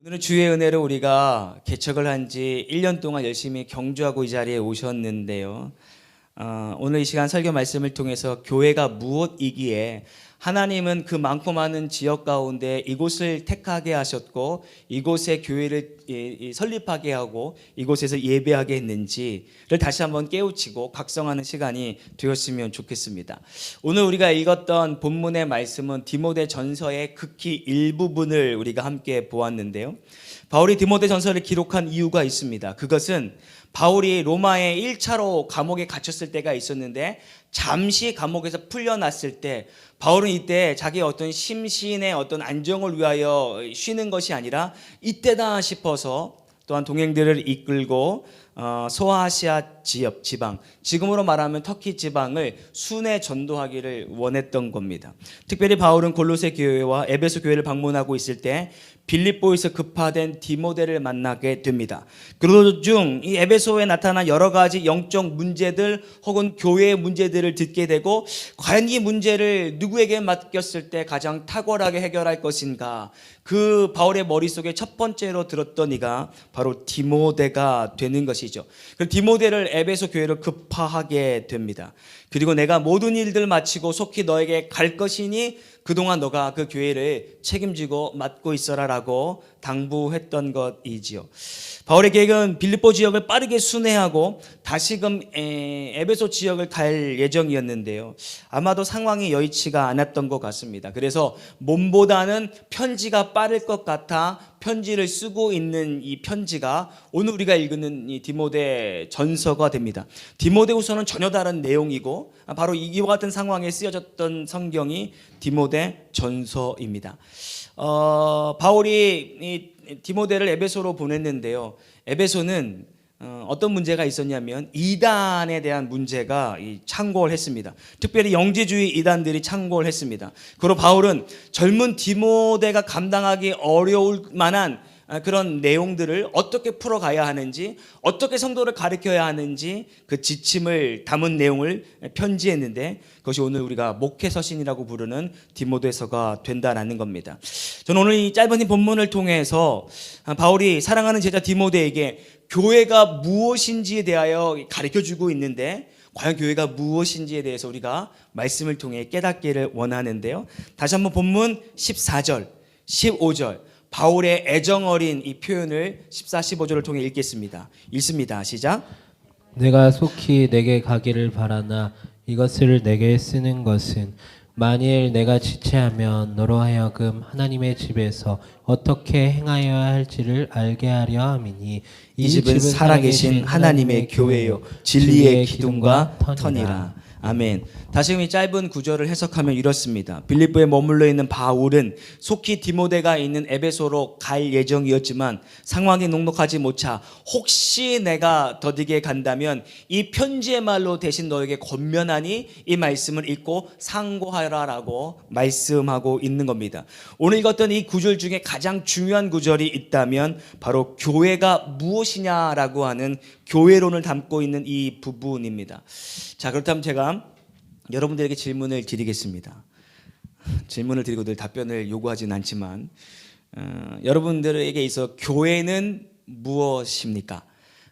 오늘은 주의 은혜로 우리가 개척을 한 지 1년 동안 열심히 경주하고 이 자리에 오셨는데요. 오늘 이 시간 설교 말씀을 통해서 교회가 무엇이기에 하나님은 그 많고 많은 지역 가운데 이곳을 택하게 하셨고 이곳에 교회를 설립하게 하고 이곳에서 예배하게 했는지를 다시 한번 깨우치고 각성하는 시간이 되었으면 좋겠습니다. 오늘 우리가 읽었던 본문의 말씀은 디모데 전서의 극히 일부분을 우리가 함께 보았는데요. 바울이 디모데 전서를 기록한 이유가 있습니다. 그것은 바울이 로마에 1차로 감옥에 갇혔을 때가 있었는데 잠시 감옥에서 풀려났을 때 바울은 이때 자기의 어떤 심신의 어떤 안정을 위하여 쉬는 것이 아니라 이때다 싶어서 또한 동행들을 이끌고 소아시아 지방, 지금으로 말하면 터키 지방을 순회 전도하기를 원했던 겁니다. 특별히 바울은 골로새 교회와 에베소 교회를 방문하고 있을 때 빌립보에서 급파된 디모데를 만나게 됩니다. 그중 이 에베소에 나타난 여러 가지 영적 문제들 혹은 교회의 문제들을 듣게 되고 과연 이 문제를 누구에게 맡겼을 때 가장 탁월하게 해결할 것인가, 그 바울의 머릿속에 첫 번째로 들었던 이가 바로 디모데가 되는 것이죠. 그 디모데를 에베소 교회로 급파하게 됩니다. 그리고 내가 모든 일들 마치고 속히 너에게 갈 것이니 그동안 너가 그 교회를 책임지고 맡고 있어라라고 당부했던 것이지요. 바울의 계획은 빌립보 지역을 빠르게 순회하고 다시금 에베소 지역을 갈 예정이었는데요. 아마도 상황이 여의치가 않았던 것 같습니다. 그래서 몸보다는 편지가 빠를 것 같아 편지를 쓰고 있는 이 편지가 오늘 우리가 읽는 이 디모데 전서가 됩니다. 디모데후서는 전혀 다른 내용이고 바로 이와 같은 상황에 쓰여졌던 성경이 디모데 전서입니다. 바울이 이 디모데를 에베소로 보냈는데요. 에베소는 어떤 문제가 있었냐면 이단에 대한 문제가 창궐 했습니다. 특별히 영지주의 이단들이 창궐 했습니다. 그리고 바울은 젊은 디모데가 감당하기 어려울 만한 그런 내용들을 어떻게 풀어가야 하는지, 어떻게 성도를 가르쳐야 하는지 그 지침을 담은 내용을 편지했는데 그것이 오늘 우리가 목회서신이라고 부르는 디모데서가 된다는 겁니다. 저는 오늘 이 짧은 이 본문을 통해서 바울이 사랑하는 제자 디모데에게 교회가 무엇인지에 대하여 가르쳐주고 있는데 과연 교회가 무엇인지에 대해서 우리가 말씀을 통해 깨닫기를 원하는데요. 다시 한번 본문 14절, 15절 바울의 애정어린 이 표현을 14, 15절을 통해 읽겠습니다. 읽습니다. 시작. 내가 속히 내게 가기를 바라나 이것을 내게 쓰는 것은 만일 내가 지체하면 너로 하여금 하나님의 집에서 어떻게 행하여야 할지를 알게 하려 함이니 이 집은 살아계신 하나님의 교회요 진리의 기둥과 터니라. 아멘. 다시금 이 짧은 구절을 해석하면 이렇습니다. 빌립보에 머물러 있는 바울은 속히 디모데가 있는 에베소로 갈 예정이었지만 상황이 녹록하지 못하 혹시 내가 더디게 간다면 이 편지의 말로 대신 너에게 권면하니 이 말씀을 읽고 상고하라라고 말씀하고 있는 겁니다. 오늘 읽었던 이 구절 중에 가장 중요한 구절이 있다면 바로 교회가 무엇이냐라고 하는 교회론을 담고 있는 이 부분입니다. 자, 그렇다면 제가 여러분들에게 질문을 드리겠습니다. 질문을 드리고 늘 답변을 요구하지는 않지만 여러분들에게 있어 교회는 무엇입니까?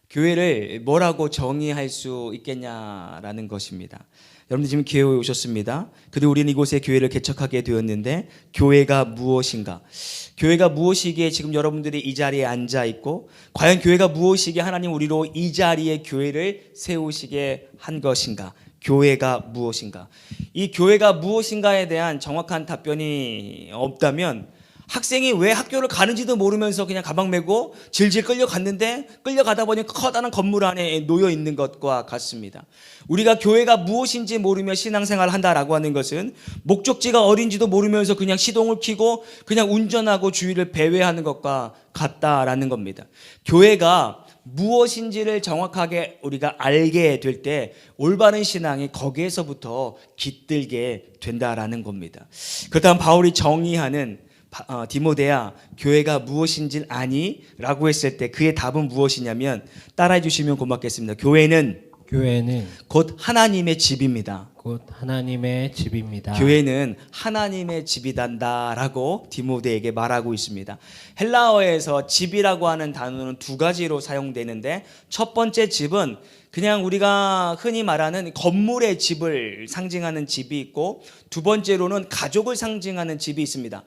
교회를 뭐라고 정의할 수 있겠냐라는 것입니다. 여러분들 지금 교회에 오셨습니다. 그리고 우리는 이곳에 교회를 개척하게 되었는데 교회가 무엇인가? 교회가 무엇이기에 지금 여러분들이 이 자리에 앉아 있고 과연 교회가 무엇이기에 하나님 우리로 이 자리에 교회를 세우시게 한 것인가? 교회가 무엇인가? 이 교회가 무엇인가에 대한 정확한 답변이 없다면 학생이 왜 학교를 가는지도 모르면서 그냥 가방 메고 질질 끌려갔는데 끌려가다 보니 커다란 건물 안에 놓여 있는 것과 같습니다. 우리가 교회가 무엇인지 모르며 신앙생활을 한다라고 하는 것은 목적지가 어딘지도 모르면서 그냥 시동을 켜고 그냥 운전하고 주위를 배회하는 것과 같다라는 겁니다. 교회가 무엇인지를 정확하게 우리가 알게 될 때 올바른 신앙이 거기에서부터 깃들게 된다라는 겁니다. 그렇다면 바울이 정의하는 디모데야 교회가 무엇인지 아니? 라고 했을 때 그의 답은 무엇이냐면 따라해 주시면 고맙겠습니다. 교회는 교회는 곧 하나님의 집입니다. 곧 하나님의 집입니다. 교회는 하나님의 집이단다라고 디모데에게 말하고 있습니다. 헬라어에서 집이라고 하는 단어는 두 가지로 사용되는데, 첫 번째 집은 그냥 우리가 흔히 말하는 건물의 집을 상징하는 집이 있고, 두 번째로는 가족을 상징하는 집이 있습니다.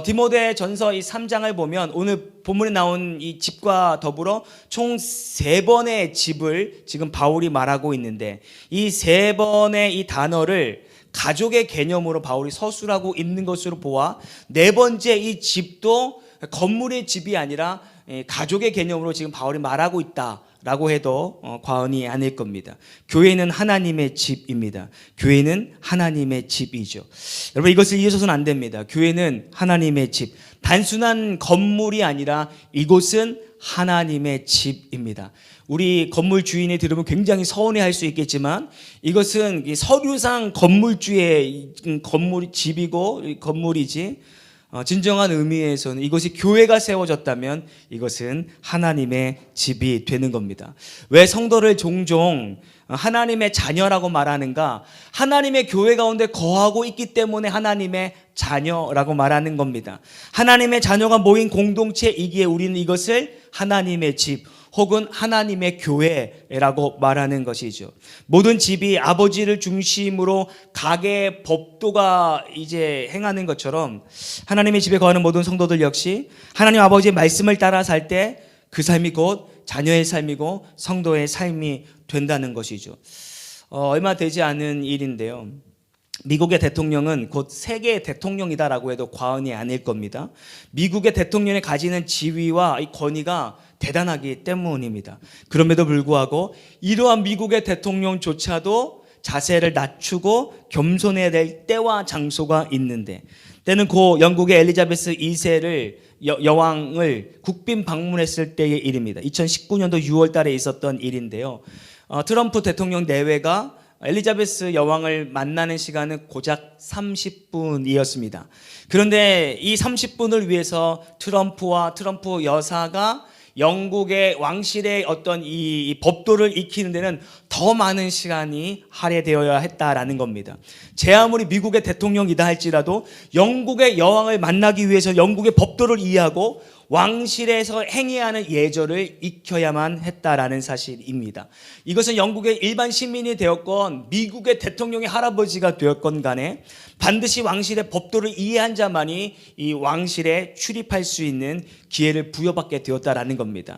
디모데 전서 이 3장을 보면 오늘 본문에 나온 이 집과 더불어 총 3번의 집을 지금 바울이 말하고 있는데, 이 3번의 이 단어를 가족의 개념으로 바울이 서술하고 있는 것으로 보아, 네 번째 이 집도 건물의 집이 아니라 가족의 개념으로 지금 바울이 말하고 있다라고 해도 과언이 아닐 겁니다. 교회는 하나님의 집입니다. 교회는 하나님의 집이죠. 여러분, 이것을 잊어서는 안 됩니다. 교회는 하나님의 집, 단순한 건물이 아니라 이곳은 하나님의 집입니다. 우리 건물 주인이 들으면 굉장히 서운해할 수 있겠지만, 이것은 서류상 건물주의 건물이 집이고 건물이지, 진정한 의미에서는 이것이 교회가 세워졌다면 이것은 하나님의 집이 되는 겁니다. 왜 성도를 종종 하나님의 자녀라고 말하는가? 하나님의 교회 가운데 거하고 있기 때문에 하나님의 자녀라고 말하는 겁니다. 하나님의 자녀가 모인 공동체이기에 우리는 이것을 하나님의 집 혹은 하나님의 교회라고 말하는 것이죠. 모든 집이 아버지를 중심으로 가게 법도가 이제 행하는 것처럼, 하나님의 집에 거하는 모든 성도들 역시 하나님 아버지의 말씀을 따라 살 때 그 삶이 곧 자녀의 삶이고 성도의 삶이 된다는 것이죠. 얼마 되지 않은 일인데요, 미국의 대통령은 곧 세계의 대통령이다라고 해도 과언이 아닐 겁니다. 미국의 대통령이 가지는 지위와 이 권위가 대단하기 때문입니다. 그럼에도 불구하고 이러한 미국의 대통령조차도 자세를 낮추고 겸손해야 될 때와 장소가 있는데, 때는 고 영국의 엘리자베스 2세를 여왕을 국빈 방문했을 때의 일입니다. 2019년도 6월 달에 있었던 일인데요, 트럼프 대통령 내외가 엘리자베스 여왕을 만나는 시간은 고작 30분이었습니다. 그런데 이 30분을 위해서 트럼프와 트럼프 여사가 영국의 왕실의 어떤 이 법도를 익히는 데는 더 많은 시간이 할애되어야 했다라는 겁니다. 제 아무리 미국의 대통령이다 할지라도 영국의 여왕을 만나기 위해서 영국의 법도를 이해하고 왕실에서 행해야 하는 예절을 익혀야만 했다라는 사실입니다. 이것은 영국의 일반 시민이 되었건 미국의 대통령의 할아버지가 되었건 간에 반드시 왕실의 법도를 이해한 자만이 이 왕실에 출입할 수 있는 기회를 부여받게 되었다라는 겁니다.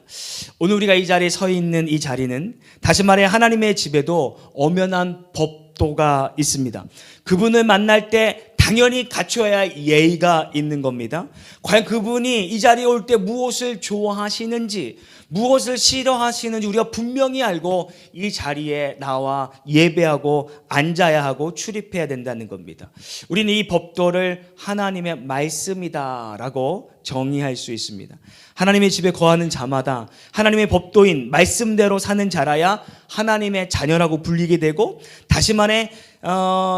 오늘 우리가 이 자리에 서 있는 이 자리는 다시 말해 하나님의 집에도 엄연한 법도가 있습니다. 그분을 만날 때 당연히 갖춰야 할 예의가 있는 겁니다. 과연 그분이 이 자리에 올 때 무엇을 좋아하시는지, 무엇을 싫어하시는지 우리가 분명히 알고 이 자리에 나와 예배하고 앉아야 하고 출입해야 된다는 겁니다. 우리는 이 법도를 하나님의 말씀이다라고 정의할 수 있습니다. 하나님의 집에 거하는 자마다 하나님의 법도인 말씀대로 사는 자라야 하나님의 자녀라고 불리게 되고, 다시 말해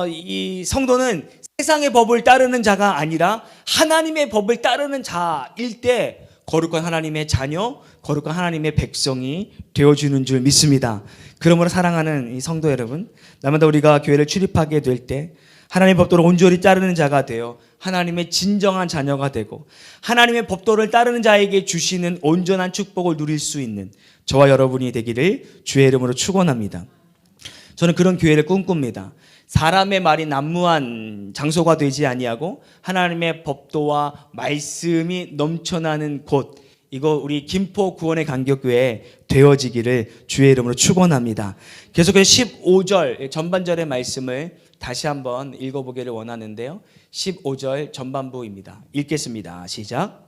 이 성도는 세상의 법을 따르는 자가 아니라 하나님의 법을 따르는 자일 때 거룩한 하나님의 자녀, 거룩한 하나님의 백성이 되어주는 줄 믿습니다. 그러므로 사랑하는 이 성도 여러분, 날마다 우리가 교회를 출입하게 될 때 하나님의 법도를 온전히 따르는 자가 되어 하나님의 진정한 자녀가 되고, 하나님의 법도를 따르는 자에게 주시는 온전한 축복을 누릴 수 있는 저와 여러분이 되기를 주의 이름으로 축원합니다. 저는 그런 교회를 꿈꿉니다. 사람의 말이 난무한 장소가 되지 아니하고 하나님의 법도와 말씀이 넘쳐나는 곳, 이거 우리 김포 구원의 간격교회 되어지기를 주의 이름으로 축원합니다. 계속해서 15절 전반절의 말씀을 다시 한번 읽어보기를 원하는데요, 15절 전반부입니다. 읽겠습니다. 시작.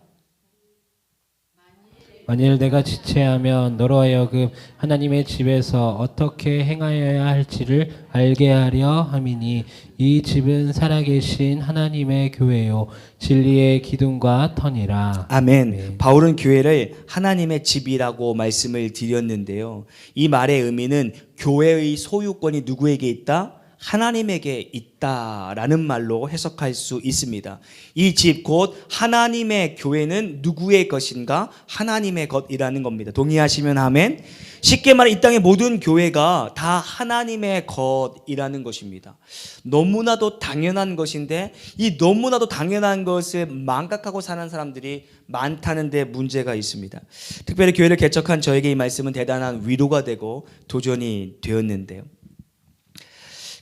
만일 내가 지체하면 너로 하여금 하나님의 집에서 어떻게 행하여야 할지를 알게 하려 함이니, 이 집은 살아계신 하나님의 교회요 진리의 기둥과 터니라. 아멘. 네. 바울은 교회를 하나님의 집이라고 말씀을 드렸는데요, 이 말의 의미는 교회의 소유권이 누구에게 있다? 하나님에게 있다라는 말로 해석할 수 있습니다. 이 집 곧 하나님의 교회는 누구의 것인가? 하나님의 것이라는 겁니다. 동의하시면 아멘. 쉽게 말해 이 땅의 모든 교회가 다 하나님의 것이라는 것입니다. 너무나도 당연한 것인데 이 너무나도 당연한 것을 망각하고 사는 사람들이 많다는 데 문제가 있습니다. 특별히 교회를 개척한 저에게 이 말씀은 대단한 위로가 되고 도전이 되었는데요.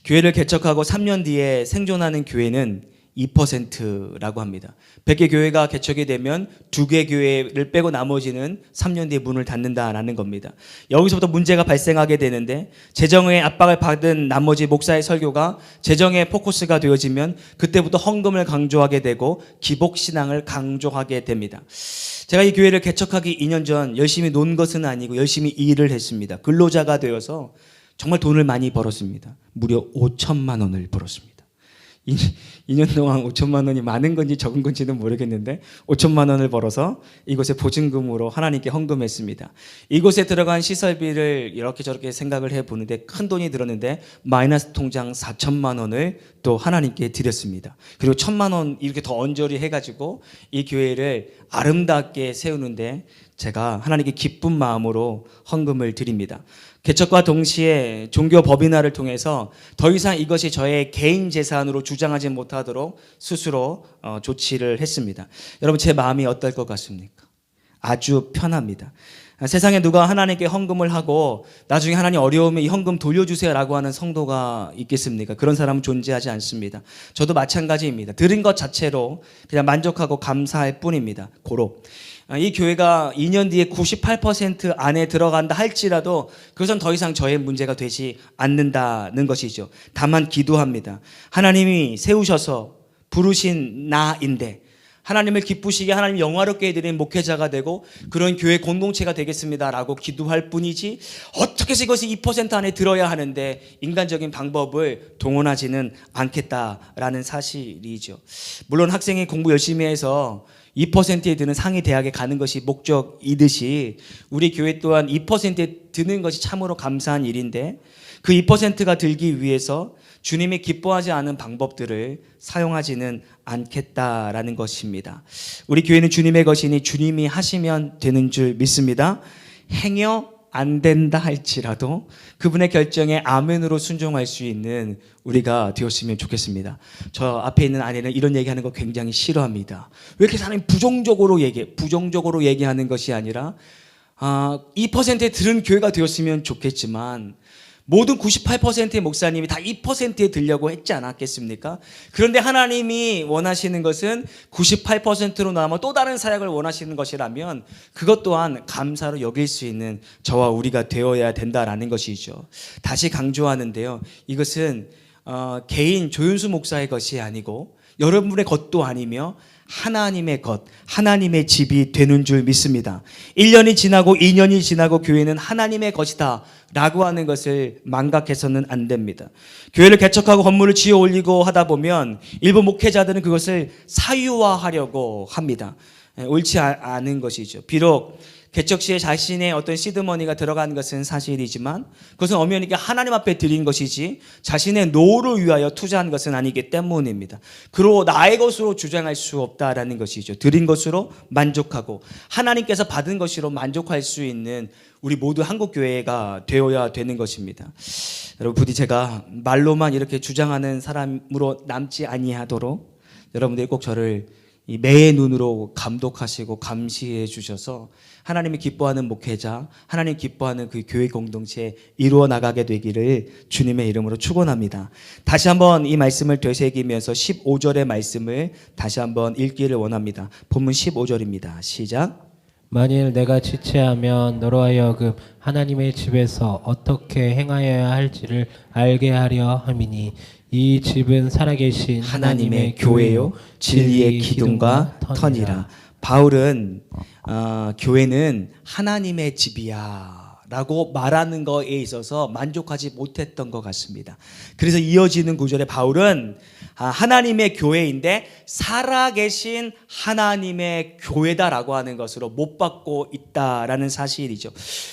교회를 개척하고 3년 뒤에 생존하는 교회는 2%라고 합니다. 100개 교회가 개척이 되면 2개 교회를 빼고 나머지는 3년 뒤에 문을 닫는다라는 겁니다. 여기서부터 문제가 발생하게 되는데 재정의 압박을 받은 나머지 목사의 설교가 재정의 포커스가 되어지면 그때부터 헌금을 강조하게 되고 기복신앙을 강조하게 됩니다. 제가 이 교회를 개척하기 2년 전 열심히 논 것은 아니고 열심히 일을 했습니다. 근로자가 되어서 정말 돈을 많이 벌었습니다. 무려 5천만 원을 벌었습니다. 2년 동안 5천만 원이 많은 건지 적은 건지는 모르겠는데 5천만 원을 벌어서 이곳에 보증금으로 하나님께 헌금했습니다. 이곳에 들어간 시설비를 이렇게 저렇게 생각을 해보는데 큰 돈이 들었는데 마이너스 통장 4천만 원을 또 하나님께 드렸습니다. 그리고 1,000만 원 이렇게 더 언저리 해가지고 이 교회를 아름답게 세우는데 제가 하나님께 기쁜 마음으로 헌금을 드립니다. 개척과 동시에 종교 법인화를 통해서 더 이상 이것이 저의 개인 재산으로 주장하지 못하도록 스스로 조치를 했습니다. 여러분 제 마음이 어떨 것 같습니까? 아주 편합니다. 세상에 누가 하나님께 헌금을 하고 나중에 하나님 어려우면 이 헌금 돌려주세요라고 하는 성도가 있겠습니까? 그런 사람은 존재하지 않습니다. 저도 마찬가지입니다. 들은 것 자체로 그냥 만족하고 감사할 뿐입니다. 고로. 이 교회가 2년 뒤에 98% 안에 들어간다 할지라도 그것은 더 이상 저의 문제가 되지 않는다는 것이죠. 다만 기도합니다. 하나님이 세우셔서 부르신 나인데 하나님을 기쁘시게 하나님 영화롭게 해드리는 목회자가 되고 그런 교회 공동체가 되겠습니다라고 기도할 뿐이지 어떻게 해서 이것이 2% 안에 들어야 하는데 인간적인 방법을 동원하지는 않겠다라는 사실이죠. 물론 학생이 공부 열심히 해서 2%에 드는 상위 대학에 가는 것이 목적이듯이 우리 교회 또한 2%에 드는 것이 참으로 감사한 일인데 그 2%가 들기 위해서 주님이 기뻐하지 않은 방법들을 사용하지는 않겠다라는 것입니다. 우리 교회는 주님의 것이니 주님이 하시면 되는 줄 믿습니다. 행여 안 된다 할지라도 그분의 결정에 아멘으로 순종할 수 있는 우리가 되었으면 좋겠습니다. 저 앞에 있는 아내는 이런 얘기하는 거 굉장히 싫어합니다. 왜 이렇게 사람이 부정적으로 얘기하는 것이 아니라 2%에 들은 교회가 되었으면 좋겠지만 모든 98%의 목사님이 다 2%에 들려고 했지 않았겠습니까? 그런데 하나님이 원하시는 것은 98%로 남아 또 다른 사역을 원하시는 것이라면 그것 또한 감사로 여길 수 있는 저와 우리가 되어야 된다라는 것이죠. 다시 강조하는데요. 이것은 개인 조윤수 목사의 것이 아니고 여러분의 것도 아니며 하나님의 것, 하나님의 집이 되는 줄 믿습니다. 1년이 지나고 2년이 지나고 교회는 하나님의 것이다 라고 하는 것을 망각해서는 안 됩니다. 교회를 개척하고 건물을 지어 올리고 하다 보면 일부 목회자들은 그것을 사유화하려고 합니다. 옳지 않은 것이죠. 비록 개척 시에 자신의 어떤 시드머니가 들어간 것은 사실이지만 그것은 엄연히 하나님 앞에 드린 것이지 자신의 노후를 위하여 투자한 것은 아니기 때문입니다. 그로 나의 것으로 주장할 수 없다라는 것이죠. 드린 것으로 만족하고 하나님께서 받은 것으로 만족할 수 있는 우리 모두 한국교회가 되어야 되는 것입니다. 여러분 부디 제가 말로만 이렇게 주장하는 사람으로 남지 아니하도록 여러분들이 꼭 저를 이 매의 눈으로 감독하시고 감시해 주셔서 하나님이 기뻐하는 목회자, 하나님 기뻐하는 그 교회 공동체 이루어 나가게 되기를 주님의 이름으로 축원합니다. 다시 한번 이 말씀을 되새기면서 15절의 말씀을 다시 한번 읽기를 원합니다. 본문 15절입니다. 시작. 만일 내가 지체하면 너로 하여금 하나님의 집에서 어떻게 행하여야 할지를 알게 하려 함이니 이 집은 살아계신 하나님의 교회요 진리의 기둥과 터니라. 바울은 교회는 하나님의 집이야 라고 말하는 거에 있어서 만족하지 못했던 것 같습니다. 그래서 이어지는 구절에 바울은 하나님의 교회인데 살아계신 하나님의 교회다라고 하는 것으로 못 받고 있다라는 사실이죠.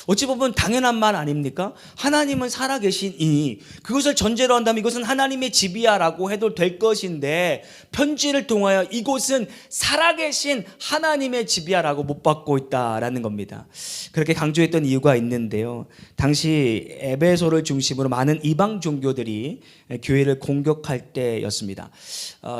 어찌 보면 당연한 말 아닙니까? 하나님은 살아계시니 그것을 전제로 한다면 이것은 하나님의 집이야라고 해도 될 것인데 편지를 통하여 이곳은 살아계신 하나님의 집이야라고 못 받고 있다라는 겁니다. 그렇게 강조했던 이유가 있는데요. 당시 에베소를 중심으로 많은 이방 종교들이 교회를 공격할 때였습니다.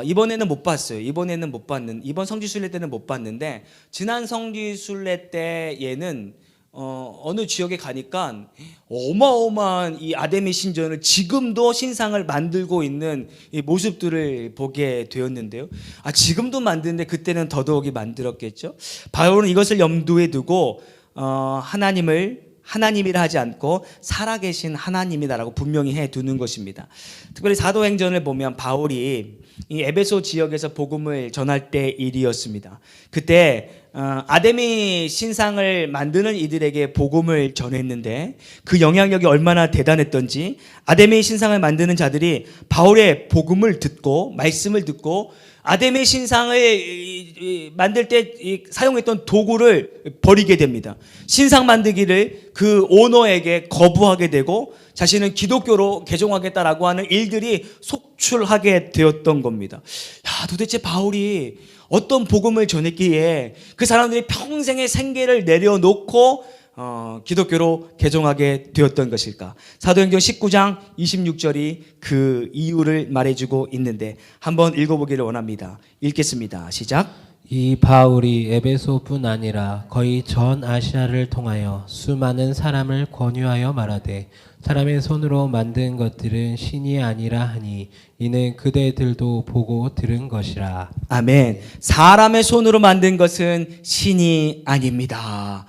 이번에는 못 봤어요. 이번 성지순례 때는 못 봤는데 지난 성지순례 때에는 어느 지역에 가니까 어마어마한 이 아데미 신전을 지금도 신상을 만들고 있는 이 모습들을 보게 되었는데요. 지금도 만드는데 그때는 더더욱이 만들었겠죠. 바울은 이것을 염두에 두고 하나님이라 하지 않고 살아계신 하나님이다라고 분명히 해두는 것입니다. 특별히 사도행전을 보면 바울이 이 에베소 지역에서 복음을 전할 때 일이었습니다. 그때 아데미 신상을 만드는 이들에게 복음을 전했는데 그 영향력이 얼마나 대단했던지 아데미 신상을 만드는 자들이 바울의 복음을 듣고 말씀을 듣고 아데미 신상을 만들 때 사용했던 도구를 버리게 됩니다. 신상 만들기를 그 오너에게 거부하게 되고 자신은 기독교로 개종하겠다라고 하는 일들이 속출하게 되었던 겁니다. 도대체 바울이 어떤 복음을 전했기에 그 사람들이 평생의 생계를 내려놓고 기독교로 개종하게 되었던 것일까? 사도행전 19장 26절이 그 이유를 말해주고 있는데 한번 읽어보기를 원합니다. 읽겠습니다. 시작. 이 바울이 에베소뿐 아니라 거의 전 아시아를 통하여 수많은 사람을 권유하여 말하되 사람의 손으로 만든 것들은 신이 아니라 하니 이는 그대들도 보고 들은 것이라. 아멘. 사람의 손으로 만든 것은 신이 아닙니다.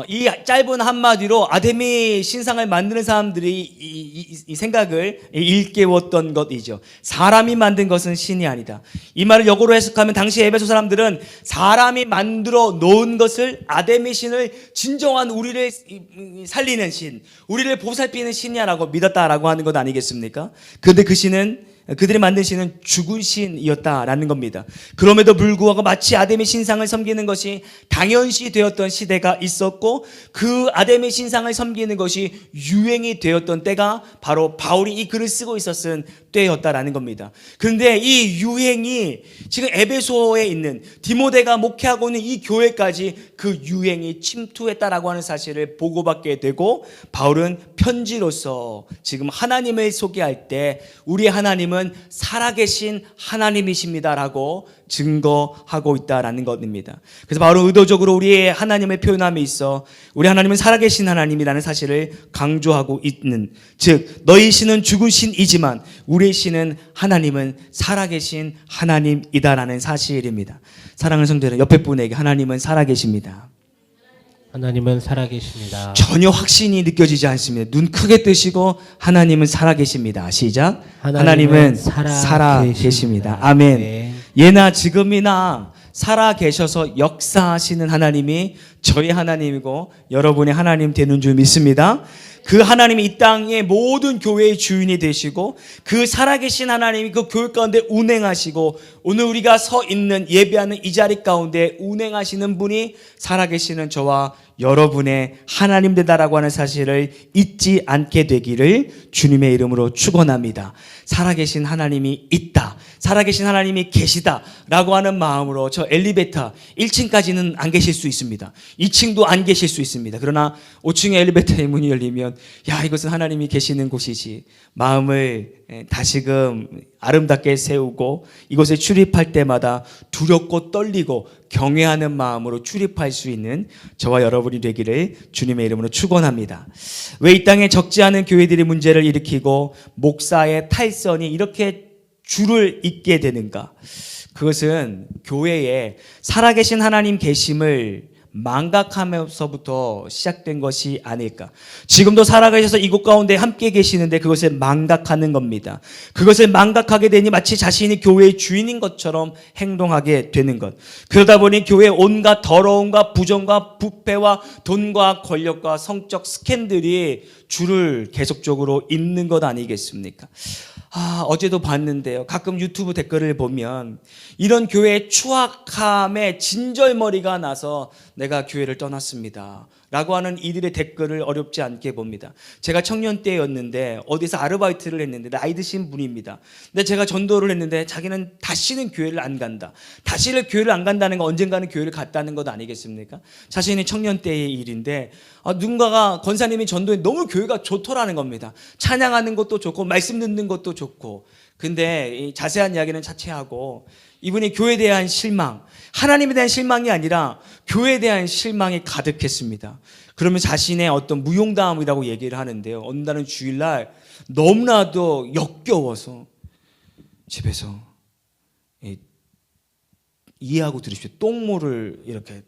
이 짧은 한마디로 아데미 신상을 만드는 사람들이 이 생각을 일깨웠던 것이죠. 사람이 만든 것은 신이 아니다. 이 말을 역으로 해석하면 당시 에베소 사람들은 사람이 만들어 놓은 것을 아데미 신을 진정한 우리를 살리는 신, 우리를 보살피는 신이야라고 믿었다라고 하는 것 아니겠습니까? 그런데 그 신은 그들이 만든 신은 죽은 신이었다라는 겁니다. 그럼에도 불구하고 마치 아데미 신상을 섬기는 것이 당연시 되었던 시대가 있었고 그 아데미 신상을 섬기는 것이 유행이 되었던 때가 바로 바울이 이 글을 쓰고 있었던 때였다라는 겁니다. 그런데 이 유행이 지금 에베소에 있는 디모데가 목회하고 있는 이 교회까지 그 유행이 침투했다라고 하는 사실을 보고받게 되고 바울은 편지로서 지금 하나님을 소개할 때 우리 하나님은 살아계신 하나님이십니다라고 증거하고 있다라는 것입니다. 그래서 바로 의도적으로 우리의 하나님을 표현함에 있어 우리 하나님은 살아계신 하나님이라는 사실을 강조하고 있는, 즉 너희 신은 죽은 신이지만 우리의 신은 하나님은 살아계신 하나님이다라는 사실입니다. 사랑하는 성도 여러분, 옆에 분에게 하나님은 살아계십니다. 하나님은 살아계십니다. 전혀 확신이 느껴지지 않습니다. 눈 크게 뜨시고 하나님은 살아계십니다. 시작. 하나님은 살아계십니다. 아멘. 네. 예나 지금이나 살아계셔서 역사하시는 하나님이 저희 하나님이고 여러분의 하나님 되는 줄 믿습니다. 그 하나님이 이 땅의 모든 교회의 주인이 되시고 그 살아계신 하나님이 그 교회 가운데 운행하시고 오늘 우리가 서 있는 예배하는 이 자리 가운데 운행하시는 분이 살아계시는 저와 여러분의 하나님 되다라고 하는 사실을 잊지 않게 되기를 주님의 이름으로 축원합니다. 살아계신 하나님이 있다, 살아계신 하나님이 계시다라고 하는 마음으로 저 엘리베이터 1층까지는 안 계실 수 있습니다. 2층도 안 계실 수 있습니다. 그러나 5층의 엘리베이터의 문이 열리면 이것은 하나님이 계시는 곳이지, 마음을 다시금 아름답게 세우고 이곳에 출입할 때마다 두렵고 떨리고 경외하는 마음으로 출입할 수 있는 저와 여러분이 되기를 주님의 이름으로 축원합니다. 왜 이 땅에 적지 않은 교회들이 문제를 일으키고 목사의 탈선이 이렇게 줄을 잇게 되는가? 그것은 교회에 살아계신 하나님 계심을 망각하면서부터 시작된 것이 아닐까. 지금도 살아가셔서 이곳 가운데 함께 계시는데 그것을 망각하는 겁니다. 그것을 망각하게 되니 마치 자신이 교회의 주인인 것처럼 행동하게 되는 것. 그러다 보니 교회 온갖 더러움과 부정과 부패와 돈과 권력과 성적 스캔들이 줄을 계속적으로 잇는 것 아니겠습니까? 어제도 봤는데요. 가끔 유튜브 댓글을 보면 이런 교회의 추악함에 진절머리가 나서 내가 교회를 떠났습니다 라고 하는 이들의 댓글을 어렵지 않게 봅니다. 제가 청년 때였는데 어디서 아르바이트를 했는데 나이 드신 분입니다. 근데 제가 전도를 했는데 자기는 다시는 교회를 안 간다. 다시는 교회를 안 간다는 건 언젠가는 교회를 갔다는 것 아니겠습니까? 자신이 청년 때의 일인데 누군가가 권사님이 전도에 너무 교회가 좋더라는 겁니다. 찬양하는 것도 좋고 말씀 듣는 것도 좋고. 근데 이 자세한 이야기는 차치하고 이분이 교회에 대한 실망, 하나님에 대한 실망이 아니라 교회에 대한 실망이 가득했습니다. 그러면 자신의 어떤 무용담이라고 얘기를 하는데요. 어느 날은 주일날 너무나도 역겨워서 집에서 이해하고 들으십시오. 똥모를 이렇게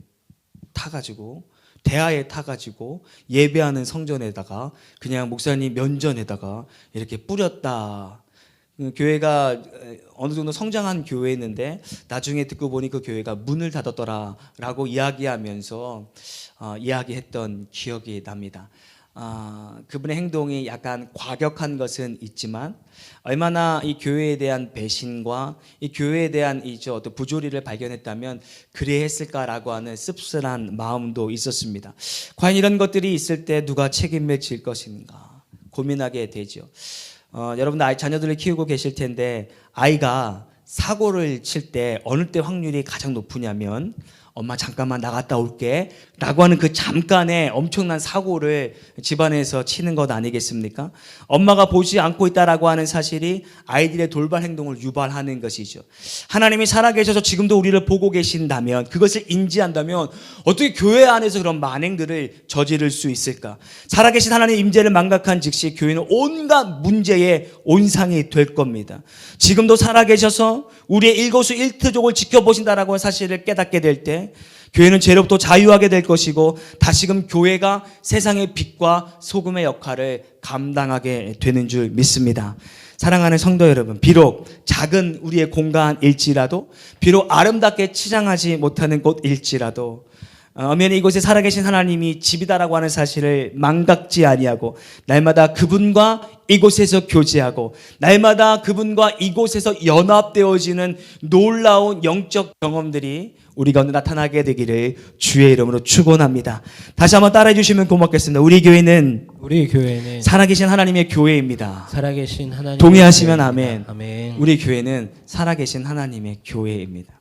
타가지고 대야에 타가지고 예배하는 성전에다가 그냥 목사님 면전에다가 이렇게 뿌렸다. 교회가 어느 정도 성장한 교회였는데 나중에 듣고 보니 그 교회가 문을 닫았더라라고 이야기하면서 이야기했던 기억이 납니다. 그분의 행동이 약간 과격한 것은 있지만 얼마나 이 교회에 대한 배신과 이 교회에 대한 어떤 부조리를 발견했다면 그래 했을까라고 하는 씁쓸한 마음도 있었습니다. 과연 이런 것들이 있을 때 누가 책임을 질 것인가 고민하게 되죠. 여러분들 자녀들을 키우고 계실 텐데 아이가 사고를 칠 때 어느 때 확률이 가장 높으냐면 엄마 잠깐만 나갔다 올게 라고 하는 그 잠깐의 엄청난 사고를 집안에서 치는 것 아니겠습니까? 엄마가 보지 않고 있다라고 하는 사실이 아이들의 돌발 행동을 유발하는 것이죠. 하나님이 살아계셔서 지금도 우리를 보고 계신다면, 그것을 인지한다면 어떻게 교회 안에서 그런 만행들을 저지를 수 있을까? 살아계신 하나님의 임재를 망각한 즉시 교회는 온갖 문제의 온상이 될 겁니다. 지금도 살아계셔서 우리의 일거수일투족을 지켜보신다라고 하는 사실을 깨닫게 될 때 교회는 죄로부터 자유하게 될 것이고 다시금 교회가 세상의 빛과 소금의 역할을 감당하게 되는 줄 믿습니다. 사랑하는 성도 여러분, 비록 작은 우리의 공간일지라도, 비록 아름답게 치장하지 못하는 곳일지라도 엄연히 이곳에 살아계신 하나님이 집이다라고 하는 사실을 망각지 아니하고 날마다 그분과 이곳에서 교제하고 날마다 그분과 이곳에서 연합되어지는 놀라운 영적 경험들이 우리 가운데 나타나게 되기를 주의 이름으로 축원합니다. 다시 한번 따라해 주시면 고맙겠습니다. 우리 교회는 살아계신 하나님의 교회입니다. 살아계신 하나님 동의하시면 아멘. 아멘. 우리 교회는 살아계신 하나님의 교회입니다.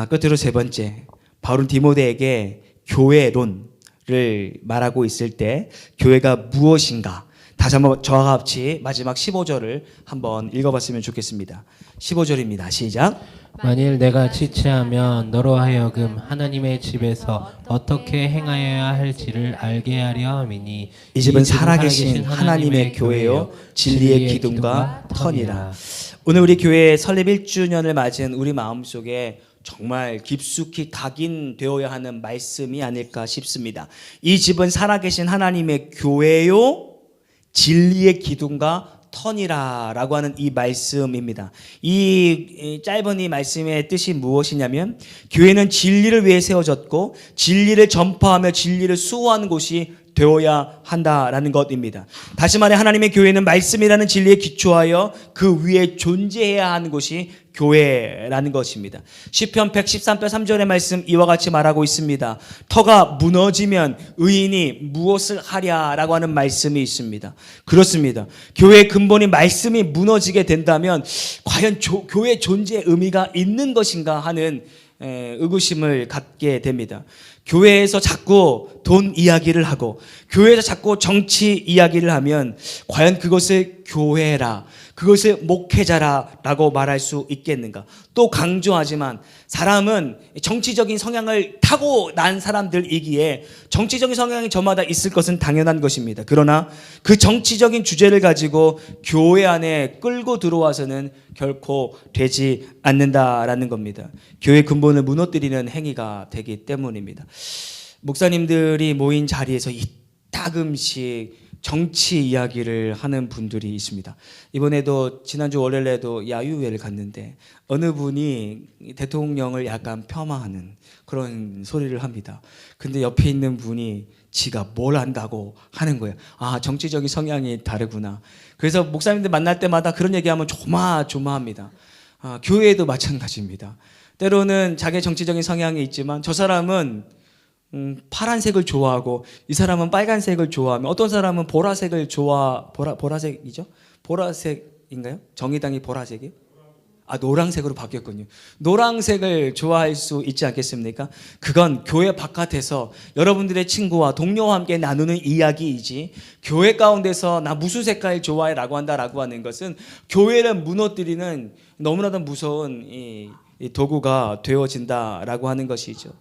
끝으로 세 번째, 바울은 디모데에게 교회론을 말하고 있을 때 교회가 무엇인가, 다시 한번 저와 같이 마지막 15절을 한번 읽어봤으면 좋겠습니다. 15절입니다. 시작. 만일 내가 지체하면 너로 하여금 하나님의 집에서 어떻게 행하여야 할지를 알게 하려 함이니 이 집은 살아계신 하나님의 교회요 진리의 기둥과 터니라. 오늘 우리 교회의 설립 1주년을 맞은 우리 마음속에 정말 깊숙이 각인되어야 하는 말씀이 아닐까 싶습니다. 이 집은 살아계신 하나님의 교회요 진리의 기둥과 터니라 라고 하는 이 말씀입니다. 이 짧은 이 말씀의 뜻이 무엇이냐면 교회는 진리를 위해 세워졌고 진리를 전파하며 진리를 수호하는 곳이 되어야 한다라는 것입니다. 다시 말해 하나님의 교회는 말씀이라는 진리에 기초하여 그 위에 존재해야 하는 곳이 교회라는 것입니다. 시편 113편 3절의 말씀 이와 같이 말하고 있습니다. 터가 무너지면 의인이 무엇을 하랴라고 하는 말씀이 있습니다. 그렇습니다. 교회의 근본이 말씀이 무너지게 된다면 과연 교회의 존재의 의미가 있는 것인가 하는 의구심을 갖게 됩니다. 교회에서 자꾸 돈 이야기를 하고 교회에서 자꾸 정치 이야기를 하면 과연 그것을 교회라, 그것을 목회자라라고 말할 수 있겠는가? 또 강조하지만 사람은 정치적인 성향을 타고 난 사람들이기에 정치적인 성향이 저마다 있을 것은 당연한 것입니다. 그러나 그 정치적인 주제를 가지고 교회 안에 끌고 들어와서는 결코 되지 않는다라는 겁니다. 교회 근본을 무너뜨리는 행위가 되기 때문입니다. 목사님들이 모인 자리에서 이따금씩 정치 이야기를 하는 분들이 있습니다. 이번에도 지난주 월요일에도 야유회를 갔는데 어느 분이 대통령을 약간 폄하하는 그런 소리를 합니다. 근데 옆에 있는 분이 지가 뭘 안다고 하는 거예요. 아, 정치적인 성향이 다르구나. 그래서 목사님들 만날 때마다 그런 얘기하면 조마조마합니다. 교회에도 마찬가지입니다. 때로는 자기 정치적인 성향이 있지만 저 사람은 파란색을 좋아하고 이 사람은 빨간색을 좋아하며 어떤 사람은 보라색을 보라색이죠? 보라색인가요? 정의당이 보라색이요? 노란색으로 바뀌었군요. 노란색을 좋아할 수 있지 않겠습니까? 그건 교회 바깥에서 여러분들의 친구와 동료와 함께 나누는 이야기이지 교회 가운데서 나 무슨 색깔 좋아해 라고 한다라고 하는 것은 교회를 무너뜨리는 너무나도 무서운 이 도구가 되어진다라고 하는 것이죠.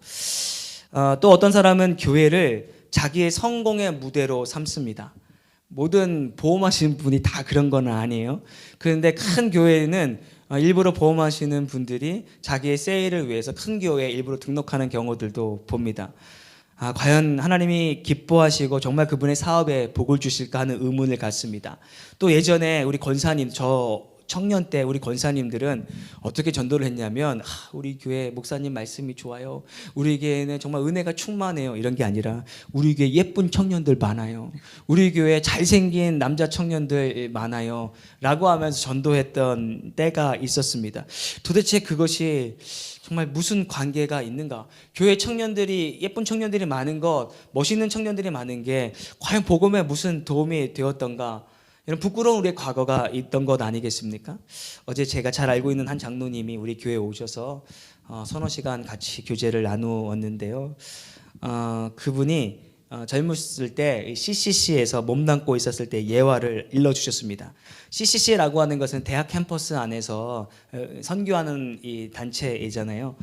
또 어떤 사람은 교회를 자기의 성공의 무대로 삼습니다. 모든 보험하시는 분이 다 그런 건 아니에요. 그런데 큰 교회는 일부러 보험하시는 분들이 자기의 세일을 위해서 큰 교회에 일부러 등록하는 경우들도 봅니다. 과연 하나님이 기뻐하시고 정말 그분의 사업에 복을 주실까 하는 의문을 갖습니다. 또 예전에 우리 권사님, 청년 때 우리 권사님들은 어떻게 전도를 했냐면 우리 교회 목사님 말씀이 좋아요. 우리 교회는 정말 은혜가 충만해요. 이런 게 아니라 우리 교회 예쁜 청년들 많아요. 우리 교회 잘생긴 남자 청년들 많아요. 라고 하면서 전도했던 때가 있었습니다. 도대체 그것이 정말 무슨 관계가 있는가? 교회 청년들이 예쁜 청년들이 많은 것, 멋있는 청년들이 많은 게 과연 복음에 무슨 도움이 되었던가? 이런 부끄러운 우리의 과거가 있던 것 아니겠습니까? 어제 제가 잘 알고 있는 한 장로님이 우리 교회에 오셔서 서너 시간 같이 교제를 나누었는데요. 그분이 젊었을 때 CCC에서 몸담고 있었을 때 예화를 일러주셨습니다. CCC라고 하는 것은 대학 캠퍼스 안에서 선교하는 이 단체이잖아요.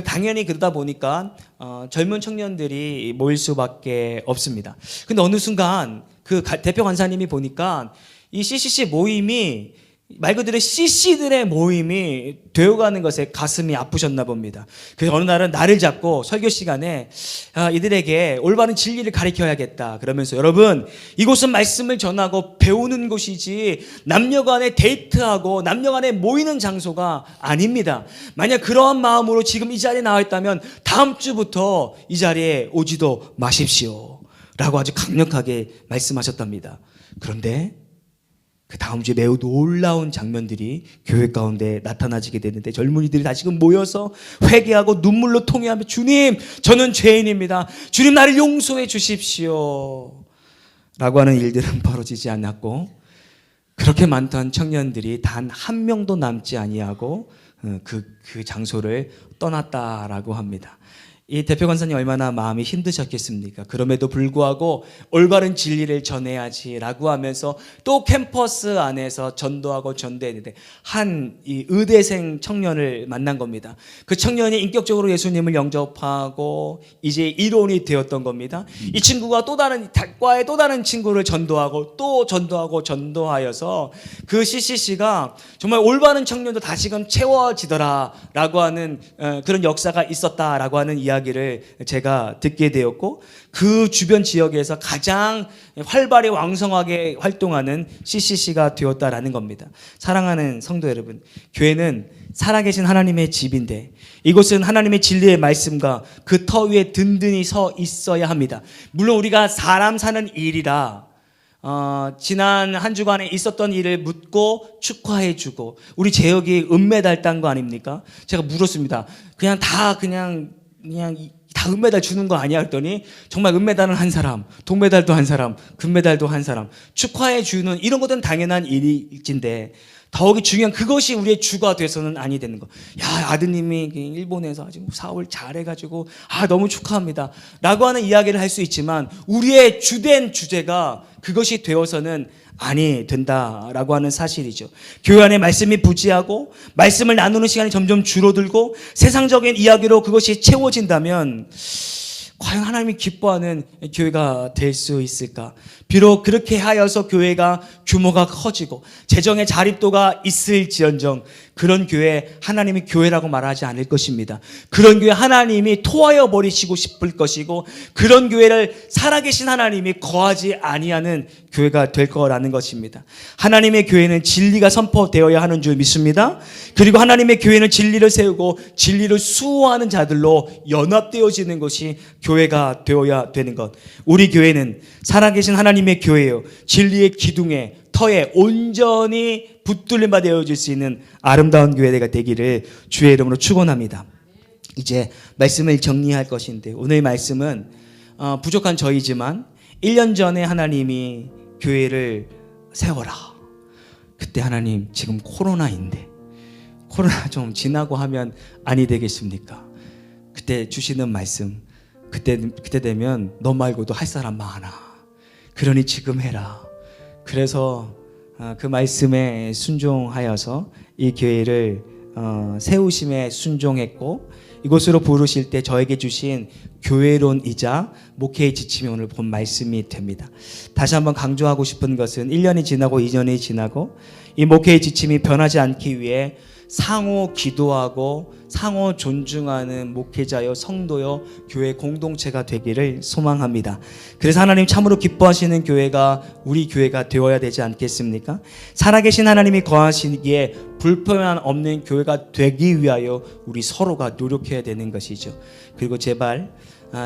당연히 그러다 보니까 젊은 청년들이 모일 수밖에 없습니다. 근데 어느 순간 그 대표 간사님이 보니까 이 CCC 모임이 말 그대로 CC들의 모임이 되어가는 것에 가슴이 아프셨나 봅니다. 그래서 어느 날은 나를 잡고 설교 시간에 이들에게 올바른 진리를 가르쳐야겠다 그러면서 여러분 이곳은 말씀을 전하고 배우는 곳이지 남녀간에 데이트하고 남녀간에 모이는 장소가 아닙니다. 만약 그러한 마음으로 지금 이 자리에 나와 있다면 다음 주부터 이 자리에 오지도 마십시오 라고 아주 강력하게 말씀하셨답니다. 그런데 그 다음 주에 매우 놀라운 장면들이 교회 가운데 나타나지게 되는데 젊은이들이 다시금 모여서 회개하고 눈물로 통회하며 주님 저는 죄인입니다. 주님 나를 용서해 주십시오 라고 하는 일들은 벌어지지 않았고 그렇게 많던 청년들이 단 한 명도 남지 아니하고 그 장소를 떠났다라고 합니다. 이 대표 권사님 얼마나 마음이 힘드셨겠습니까? 그럼에도 불구하고 올바른 진리를 전해야지라고 하면서 또 캠퍼스 안에서 전도하고 전도했는데 한 이 의대생 청년을 만난 겁니다. 그 청년이 인격적으로 예수님을 영접하고 이제 이론이 되었던 겁니다. 이 친구가 또 다른 과의 또 다른 친구를 전도하고 또 전도하여서 그 CCC가 정말 올바른 청년도 다시금 채워지더라라고 하는 그런 역사가 있었다라고 하는 이야기를 제가 듣게 되었고 그 주변 지역에서 가장 활발히 왕성하게 활동하는 CCC가 되었다라는 겁니다. 사랑하는 성도 여러분, 교회는 살아계신 하나님의 집인데 이곳은 하나님의 진리의 말씀과 그 터 위에 든든히 서 있어야 합니다. 물론 우리가 사람 사는 일이라 지난 한 주간에 있었던 일을 묻고 축하해주고 우리 재혁이 은메달 딴 거 아닙니까? 제가 물었습니다. 그냥 다 은메달 주는 거 아니야? 했더니 정말 은메달은 한 사람, 동메달도 한 사람, 금메달도 한 사람 축하해 주는 이런 것은 당연한 일일진데 더욱이 중요한 그것이 우리의 주가 돼서는 아니 되는 거. 야, 아드님이 일본에서 아주 사업을 잘해가지고 너무 축하합니다 라고 하는 이야기를 할 수 있지만 우리의 주된 주제가 그것이 되어서는 아니 된다라고 하는 사실이죠. 교회 안에 말씀이 부지하고 말씀을 나누는 시간이 점점 줄어들고 세상적인 이야기로 그것이 채워진다면 과연 하나님이 기뻐하는 교회가 될 수 있을까? 비록 그렇게 하여서 교회가 규모가 커지고 재정의 자립도가 있을지언정 그런 교회 하나님이 교회라고 말하지 않을 것입니다. 그런 교회 하나님이 토하여 버리시고 싶을 것이고 그런 교회를 살아계신 하나님이 거하지 아니하는 교회가 될 거라는 것입니다. 하나님의 교회는 진리가 선포되어야 하는 줄 믿습니다. 그리고 하나님의 교회는 진리를 세우고 진리를 수호하는 자들로 연합되어지는 것이 교회가 되어야 되는 것. 우리 교회는 살아계신 하나님의 교회요 진리의 기둥에 터에 온전히 붙들림 바 되어질 수 있는 아름다운 교회가 되기를 주의 이름으로 축원합니다. 이제 말씀을 정리할 것인데 오늘 말씀은 부족한 저희지만 1년 전에 하나님이 교회를 세워라. 그때 하나님 지금 코로나인데 코로나 좀 지나고 하면 아니 되겠습니까? 그때 주시는 말씀 그때 되면 너 말고도 할 사람 많아. 그러니 지금 해라. 그래서 그 말씀에 순종하여서 이 교회를 세우심에 순종했고 이곳으로 부르실 때 저에게 주신 교회론이자 목회의 지침이 오늘 본 말씀이 됩니다. 다시 한번 강조하고 싶은 것은 1년이 지나고 2년이 지나고 이 목회의 지침이 변하지 않기 위해 상호 기도하고 상호 존중하는 목회자여 성도여 교회 공동체가 되기를 소망합니다. 그래서 하나님 참으로 기뻐하시는 교회가 우리 교회가 되어야 되지 않겠습니까? 살아계신 하나님이 거하시기에 불편 없는 교회가 되기 위하여 우리 서로가 노력해야 되는 것이죠. 그리고 제발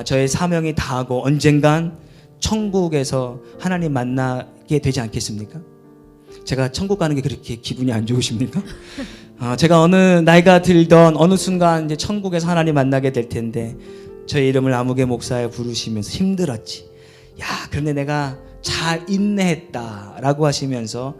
저의 사명이 다하고 언젠간 천국에서 하나님 만나게 되지 않겠습니까? 제가 천국 가는 게 그렇게 기분이 안 좋으십니까? 제가 어느 나이가 들던 어느 순간 이제 천국에서 하나님 만나게 될 텐데 저의 이름을 아무개 목사에 부르시면서 힘들었지. 야, 그런데 내가 잘 인내했다라고 하시면서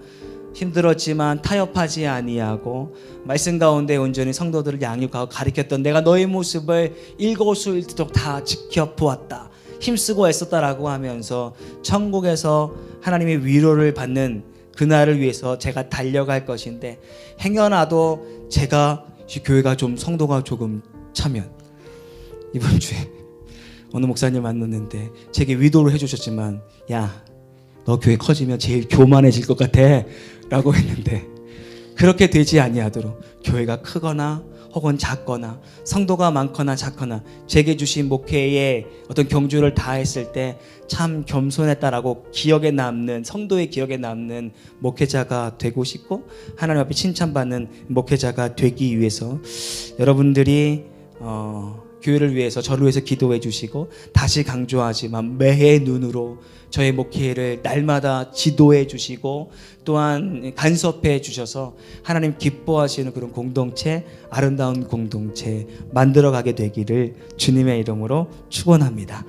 힘들었지만 타협하지 아니하고 말씀 가운데 온전히 성도들을 양육하고 가르쳤던 내가 너의 모습을 일거수일투족 다 지켜보았다. 힘쓰고 애썼다라고 하면서 천국에서 하나님의 위로를 받는 그날을 위해서 제가 달려갈 것인데 행여나도 제가 교회가 좀 성도가 조금 차면 이번 주에 어느 목사님 만났는데 제게 위도를 해주셨지만 야, 너 교회 커지면 제일 교만해질 것 같아 라고 했는데 그렇게 되지 아니하도록 교회가 크거나 혹은 작거나 성도가 많거나 작거나 제게 주신 목회에 어떤 경주를 다했을 때 참 겸손했다라고 기억에 남는 성도의 기억에 남는 목회자가 되고 싶고 하나님 앞에 칭찬받는 목회자가 되기 위해서 여러분들이 교회를 위해서 저를 위해서 기도해 주시고 다시 강조하지만 매해 눈으로 저의 목회를 날마다 지도해 주시고 또한 간섭해 주셔서 하나님 기뻐하시는 그런 공동체 아름다운 공동체 만들어가게 되기를 주님의 이름으로 축원합니다.